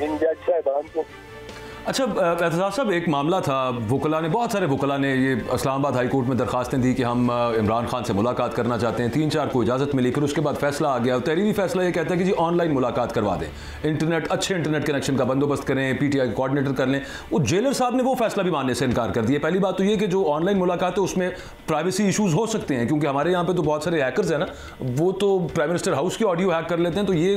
इन जज साहिबान को। अच्छा एतजाज साहब, एक मामला था, वकला ने, बहुत सारे वकला ने ये इस्लामाबाद हाई कोर्ट में दरखास्तें दी कि हम इमरान खान से मुलाकात करना चाहते हैं। 3-4 को इजाज़त मिली, फिर उसके बाद फैसला आ गया। तहरीरी फैसला ये कहता है कि जी ऑनलाइन मुलाकात करवा दें, इंटरनेट, अच्छे इंटरनेट कनेक्शन का बंदोबस्त करें, PTI के कोऑर्डिनेटर कर लें। वो जेलर साहब ने वो फैसला भी मानने से इनकार कर दिया। पहली बात तो ये कि जो ऑनलाइन मुलाकात है उसमें प्राइवेसी इशूज़ हो सकते हैं, क्योंकि हमारे यहाँ पर तो बहुत सारे हैकर्स हैं ना, वो तो प्राइम मिनिस्टर हाउस की ऑडियो हैक कर लेते हैं, तो ये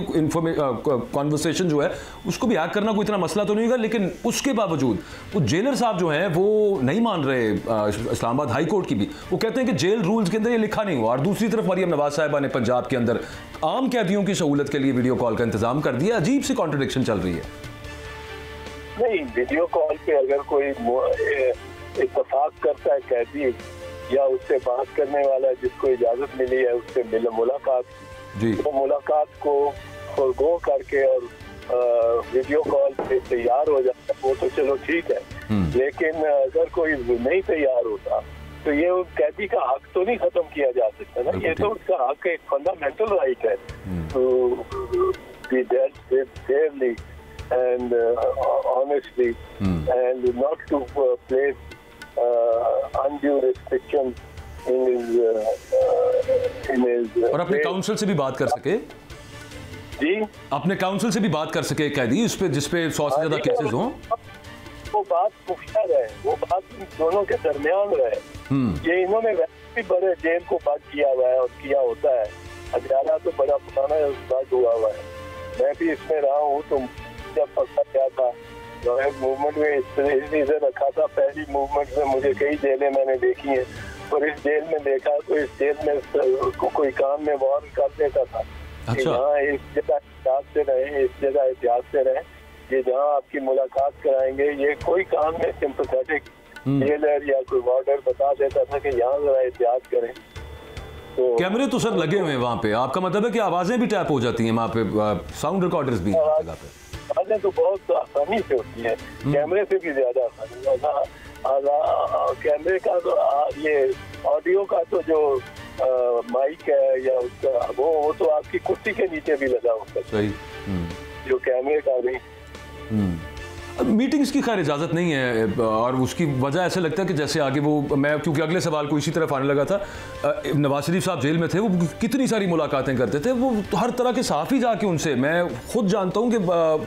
कॉन्वर्सेशन जो है उसको भी हैक करना कोई इतना मसला तो नहीं होगा। लेकिन उसके बावजूद वो जेलर साहब जो हैं वो नहीं मान रहे इस्लामाबाद हाई कोर्ट की भी। वो कहते हैं कि जेल रूल्स के अंदर ये लिखा नहीं हुआ। और दूसरी तरफ मरियम नवाज साहिबा ने पंजाब के अंदर आम कैदियों की सहूलत के लिए वीडियो कॉल का इंतजाम कर दिया। अजीब सी कॉन्ट्रडिक्शन चल रही है। नहीं, वीडियो कॉल पे अगर कोई इत्तेफाक करता है कैदी या उससे बात करने वाला जिसको इजाजत मिली है उससे मिले मुलाकात, तो मुलाकात को फॉरगो करके और वीडियो कॉल पे तैयार हो जाता, वो तो चलो ठीक है। लेकिन अगर कोई नहीं तैयार होता तो ये कैदी का हक तो नहीं खत्म किया जा सकता ना। ये तो उसका हक एक फंडामेंटल राइट है to be dealt with fairly and honestly and not to place undue restriction in his और अपने काउंसिल से भी बात कर सके जी, अपने काउंसिल से भी बात कर सके कैदी इस पे, जिसपे 100 से ज्यादा केसेस हों। वो बात खुफिया रहे, वो बात दोनों के दरमियान रहे। ये इन्होंने वैसे भी बड़े जेल को बंद किया हुआ है और किया होता है। हजारा तो बड़ा पुराना बंद हुआ हुआ है। मैं भी इसमें रहा हूँ, तो जब पकड़ा गया था मूवमेंट में इस रखा था। पहली मूवमेंट में मुझे कई जेलें मैंने देखी हैं, और इस जेल में देखा तो इस जेल में कोई काम में वार्न कर देता था। अच्छा। यहाँ इस जगह एहतियात से रहें, इस जगह एहतियात से रहें, ये जहाँ आपकी मुलाकात कराएंगे, ये कोई काम में सिंपैथेटिक जेलर या कोई वार्डर बता देता था कि यहाँ जरा एहतियात करें। तो कैमरे तो सर लगे हुए हैं वहाँ पे, आपका मतलब है कि आवाजें भी टैप हो जाती हैं वहाँ पे, साउंड रिकॉर्डर्स भी हैं जगह पे? आवाजें तो बहुत आसानी से होती है, कैमरे से भी ज्यादा आसानी। कैमरे का तो ये ऑडियो का तो जो माइक है या उसका वो तो आपकी कुर्सी के नीचे भी लगा होता है। सही। जो कैमरे का नहीं। मीटिंग्स की खैर इजाज़त नहीं है, और उसकी वजह ऐसे लगता है कि जैसे आगे वो, मैं क्योंकि अगले सवाल को इसी तरफ आने लगा था, नवाज शरीफ साहब जेल में थे, वो कितनी सारी मुलाकातें करते थे, वो हर तरह के सहाफ़ी जाके उनसे, मैं खुद जानता हूँ कि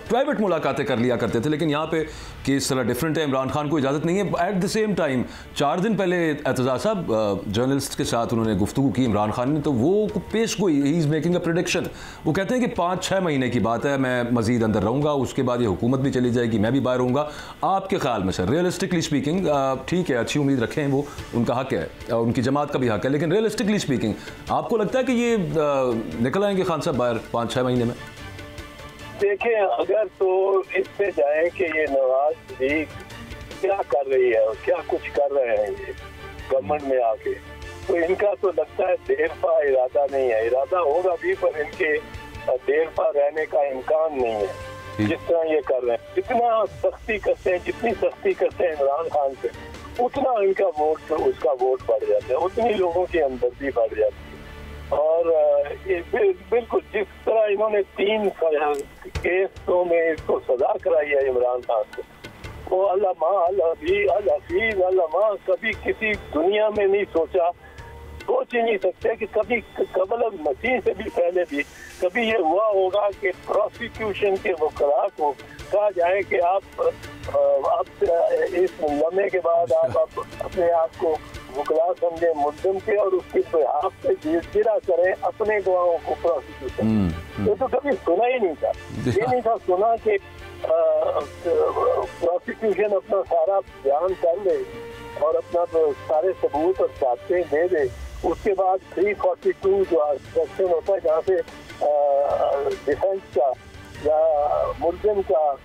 प्राइवेट मुलाकातें कर लिया करते थे। लेकिन यहाँ पे केस थोड़ा डिफरेंट है, इमरान खान को इजाज़त नहीं है। एट द सेम टाइम 4 दिन पहले एतजाज साहब जर्नलिस्ट के साथ उन्होंने गुफ्तगू की इमरान खान ने, तो वो पेश गोई, he is making a prediction. वो कहते हैं कि 5-6 महीने की बात है, मैं मज़ीद अंदर रहूँगा, उसके बाद ये हुकूमत भी चली जाएगी, मैं भी बाहर होऊंगा। आपके ख्याल में सर, रियलिस्टिकली स्पीकिंग, ठीक है, अच्छी उम्मीद रखें, वो उनका हक है, उनकी जमात का भी हक है, लेकिन रियलिस्टिकली स्पीकिंग आपको लगता है कि ये निकल आएंगे खान साहब बाहर 5-6 महीने में? देखें, अगर तो इससे जाए कि ये नवाज शरीफ क्या कर रही है और क्या कुछ कर रहे हैं ये गवर्नमेंट में आके, तो इनका तो लगता है देर पा इरादा नहीं है। इरादा होगा भी, पर इनके देर पा रहने का इम्कान नहीं है। जिस तरह ये कर रहे हैं, जितना सख्ती करते हैं, जितनी सख्ती करते हैं इमरान खान पे, उतना इनका वोट, उसका वोट बढ़ जाता है, उतनी लोगों की हमदर्दी बढ़ जाती है। और बिल्कुल जिस तरह इन्होंने 3 केसों में इसको सजा कराई है इमरान खान को, वो अल्लामा अल हफीज अल्लामा कभी किसी दुनिया में नहीं सोचा, सोच ही नहीं सकते कि कभी कबल मसीह से भी पहले भी कभी ये हुआ होगा कि प्रोसिक्यूशन के वकला को कहा जाए कि आप इस लम्हे के बाद आप अपने आप को वकला समझे मुल्ज़िम के और उसके बिहाफ पे जिरा करें अपने गवाहों को प्रोसिक्यूशन। ये तो कभी सुना ही नहीं था। ये नहीं था सुना कि प्रोसिक्यूशन अपना सारा बयान कर ले और अपना सारे सबूत और साक्ष्य दे दे, उसके बाद 342 जो सेक्शन होता है जहाँ से डिफेंस का या मुल्ज़िम का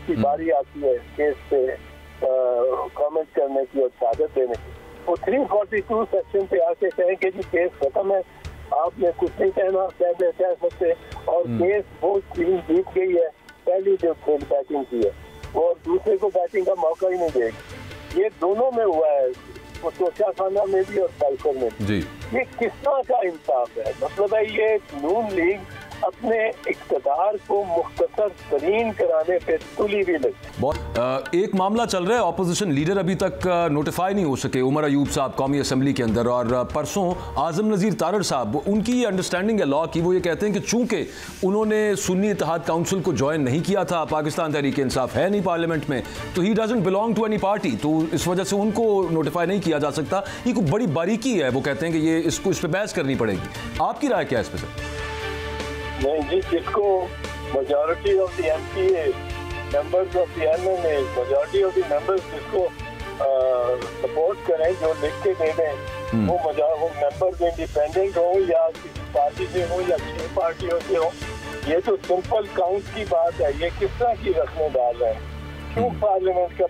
की बारी आती है केस पे कमेंट करने की और शहादत देने की, वो 342 सेक्शन पे आके कहें कि जी केस खत्म है, आपने कुछ नहीं कहना, कह सकते, और केस वो टीम जीत गई है, पहली जो बैटिंग की है और दूसरे को बैटिंग का मौका ही नहीं देगी। ये दोनों में हुआ है, वो तोशा खाना में भी और साइफर में भी। ये किस तरह का इंसाफ है? मतलब है ये नून लीग अपने इक़्तिदार को मुख्तसर तरीन कराने पे तुली भी लगी। बहुत एक मामला चल रहा है, ऑपोजिशन लीडर अभी तक नोटिफाई नहीं हो सके, उमर अयूब साहब कौमी असम्बली के अंदर, और परसों आज़म नज़ीर तारड़ साहब, उनकी ये अंडरस्टैंडिंग है लॉ की, वो ये कहते हैं कि चूंकि उन्होंने सुन्नी इत्तेहाद काउंसिल को ज्वाइन नहीं किया था, पाकिस्तान तहरीक इंसाफ है नहीं पार्लियामेंट में, तो he doesn't belong to any party, तो इस वजह से उनको नोटिफाई नहीं किया जा सकता। ये कोई बड़ी बारीकी है, वो कहते हैं कि ये इस पर बहस करनी पड़ेगी। आपकी राय क्या है इस पर सर? नहीं जी, जिसको majority of the MPa members of the MNA, majority of the members जिसको सपोर्ट करें, जो लिख के दे दें, वो मेंबर्स इंडिपेंडेंट हो या किसी पार्टी से हो या छह पार्टियों से हो, ये तो सिंपल काउंट की बात है। ये किस तरह की रस्में डाल रहे हैं? क्यों पार्लियामेंट का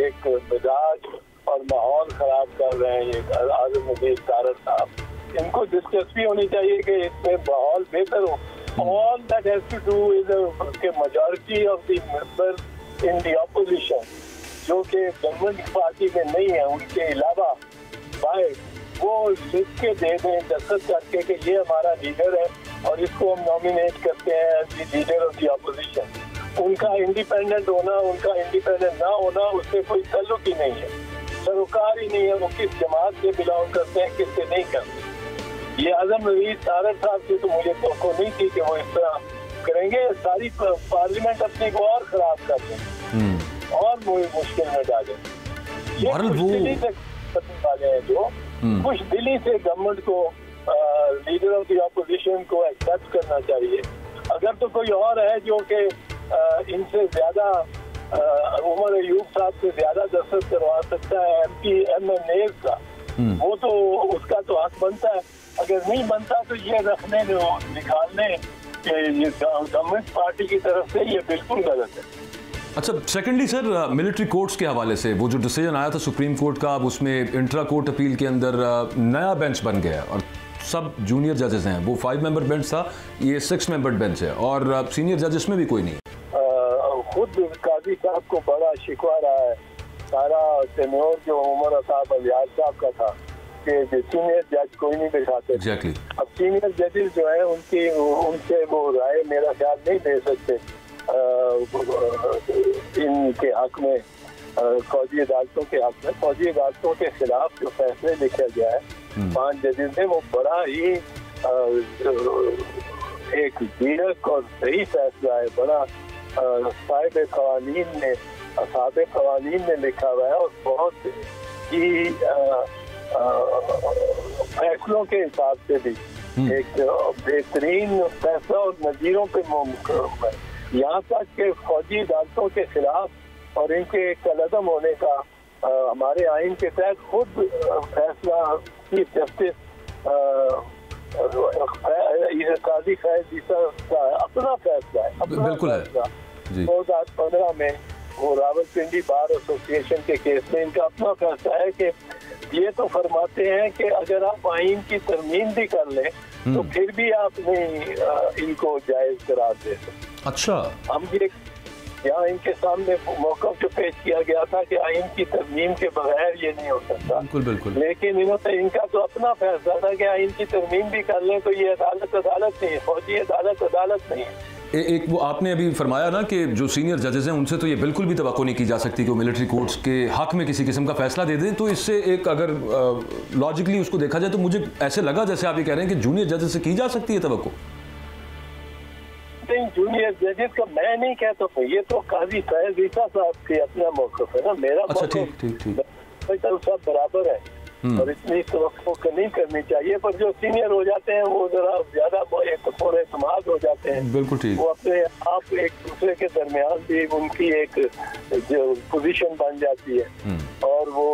एक मिजाज और माहौल खराब कर रहे हैं ये आज़म नज़ीर तारड़ साहब? इनको दिलचस्पी होनी चाहिए कि इसमें माहौल बेहतर हो। All that has to do is the majority of the members in the opposition, जो कि गवर्नमेंट पार्टी में नहीं है, उनके अलावा भाई वो लिख के दे दें, दस्तखत करके कि ये हमारा लीडर है और इसको हम नॉमिनेट करते हैं as the leader of the opposition. उनका इंडिपेंडेंट होना, उनका इंडिपेंडेंट ना होना, उससे कोई ताल्लुक ही नहीं है, सरोकार ही नहीं है, वो किस जमात से बिलोंग करते हैं, किससे नहीं करते। ये आज़म नज़ीर तारड़ साहब से तो मुझे तवक्को नहीं थी कि वो इस तरह करेंगे। सारी पार्लियामेंट अपनी को और खराब कर दें और मुश्किल में डालें। ये कुछ दिल्ली से करने वाले हैं, जो कुछ दिल्ली से गवर्नमेंट को, लीडर ऑफ द ऑपोजिशन को एक्सेप्ट करना चाहिए। अगर तो कोई और है जो कि इनसे ज्यादा उमर अयूब साहब से ज्यादा दस्तखत करवा सकता है एमपी एमएनए का, वो तो उसका तो हक बनता है। अगर नहीं बनता तो ये रखने निकालने ये गवर्नमेंट पार्टी की तरफ से ये बिल्कुल गलत है। अच्छा, सेकेंडली सर, मिलिट्री कोर्ट्स के हवाले से वो जो डिसीजन आया था सुप्रीम कोर्ट का, अब उसमें इंट्रा कोर्ट अपील के अंदर नया बेंच बन गया है और सब जूनियर जजेस हैं। वो 5 मेंबर बेंच था, ये 6 मेंबर बेंच है और सीनियर जजेस में भी कोई नहीं। खुद काजी साहब को बड़ा शिकवा रहा है, सारा टेन्योर जो उमर साहब अलियाज साहब का था कि सीनियर जज कोई नहीं दिखाते। Exactly. अब सीनियर जजेस जो है उनसे वो राय मेरा ख्याल नहीं दे सकते इनके हक में, फौजी अदालतों के हक में। फौजी अदालतों के खिलाफ जो फैसले लिखा गया है 5 जजेस ने, वो बड़ा ही एक दीरक और सही फैसला है। बड़ा साहिब कवानीन ने लिखा हुआ है और बहुत ही फैसलों के हिसाब से भी एक बेहतरीन फैसला और नजीरों पे है। यहाँ तक के फौजी अदालतों के खिलाफ और इनके कलअदम होने का हमारे आइन के तहत खुद फैसला चीफ जस्टिस काजी फैज का अपना फैसला है, अपना बिल्कुल फैसला। है। 2015 में वो रावलपिंडी बार एसोसिएशन के केस में इनका अपना फैसला है कि ये तो फरमाते हैं कि अगर आप आइन की तरमीम भी कर लें तो फिर भी आप नहीं इनको जायज करार दे सकते। अच्छा, हम ये यहाँ इनके सामने मौक़िफ़ जो पेश किया गया था कि आइन की तरमीम के बगैर ये नहीं हो सकता। बिल्कुल बिल्कुल। लेकिन इन्होंने, इनका तो अपना फैसला था कि आइन की तरमीम भी कर लें तो ये अदालत नहीं है, फौजी अदालत नहीं है। एक वो आपने अभी फरमाया ना कि जो सीनियर जजेस हैं उनसे तो ये बिल्कुल भी तवक्को नहीं की जा सकती कि वो मिलिट्री कोर्ट्स के हक में किसी किस्म का फैसला दे दें। तो इससे एक अगर लॉजिकली उसको देखा जाए तो मुझे ऐसे लगा जैसे आप ये कह रहे हैं कि जूनियर जजेस से की जा सकती है तवक्को। नहीं, जूनियर जजेस का मैं नहीं कहता हूँ, ये तो काजी फैज ईसा साहब के अपना मौक़िफ़ है ना, मेरा अच्छा, ठीक सब बराबर है और इतनी तवक्को नहीं करनी चाहिए। पर जो सीनियर हो जाते हैं वो जरा ज्यादा एतमाद हो जाते हैं, बिल्कुल ठीक। वो अपने आप एक दूसरे के दरमियान भी उनकी एक जो पोजीशन बन जाती है और वो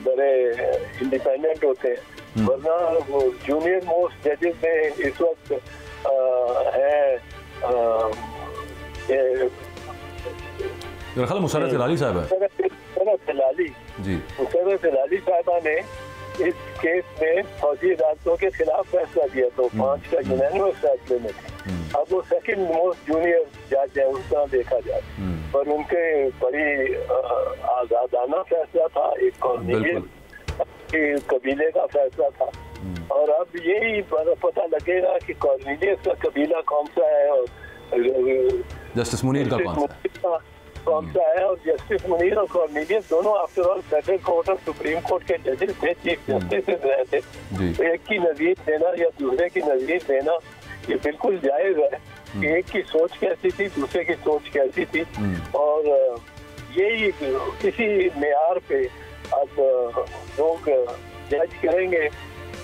बड़े इंडिपेंडेंट होते हैं। वरना वो जूनियर मोस्ट जजेस में इस वक्त है मुसर्रत हिलाली साहब है। मुसर्रत हिलाली साहबा ने इस केस में फौजी अदालतों के खिलाफ फैसला दिया तो 5 का यूनानिमस फैसले में थे। अब वो सेकंड मोस्ट जूनियर जज है उस तरह देखा जाए, पर उनके बड़ी आजादाना फैसला था, एक कबीले का फैसला था और अब यही पता लगेगा कि कॉर्नेलियस का कबीला कौन सा है और जस्टिस मुनीर का कौन सा है। और जस्टिस मुनीर और कॉर्नेलियस दोनों आफ्टर ऑल फेडरल कोर्ट और सुप्रीम कोर्ट के जजेस थे, चीफ जस्टिस रहे थे। तो एक की नजीर देना या दूसरे की नजीर देना ये बिल्कुल जायज है कि एक की सोच कैसी थी, दूसरे की सोच कैसी थी। और यही इसी मेयार पे अब लोग जज करेंगे